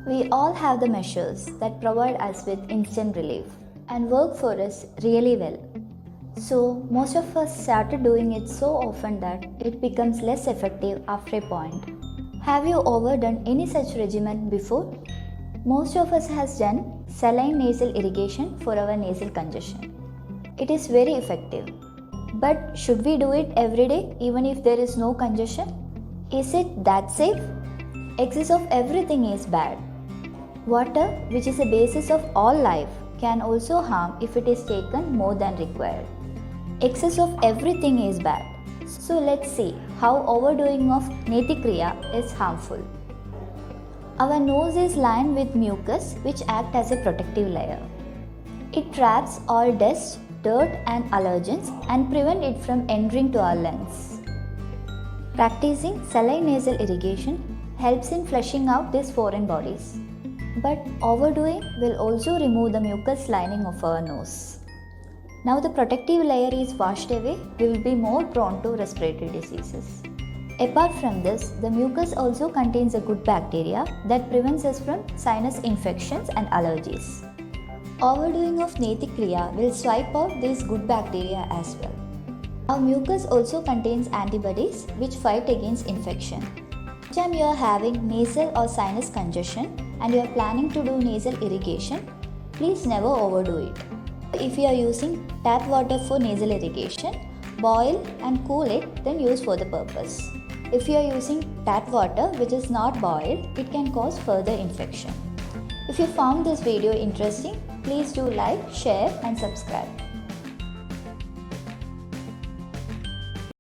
We all have the measures that provide us with instant relief and work for us really well. So, most of us started doing it so often that it becomes less effective after a point. Have you overdone any such regimen before? Most of us has done saline nasal irrigation for our nasal congestion. It is very effective. But should we do it every day even if there is no congestion? Is it that safe? Excess of everything is bad. Water, which is the basis of all life, can also harm if it is taken more than required. Excess of everything is bad. So let's see how overdoing of Neti Kriya is harmful. Our nose is lined with mucus which act as a protective layer. It traps all dust, dirt and allergens and prevent it from entering to our lungs. Practicing saline nasal irrigation helps in flushing out these foreign bodies. But overdoing will also remove the mucus lining of our nose. Now the protective layer is washed away, we will be more prone to respiratory diseases. Apart from this, the mucus also contains a good bacteria that prevents us from sinus infections and allergies. Overdoing of Neti Kriya will swipe out these good bacteria as well. Our mucus also contains antibodies which fight against infection. Next time you are having nasal or sinus congestion and you are planning to do nasal irrigation, please never overdo it. If you are using tap water for nasal irrigation, boil and cool it, then use for the purpose. If you are using tap water which is not boiled, it can cause further infection. If you found this video interesting, please do like, share and subscribe.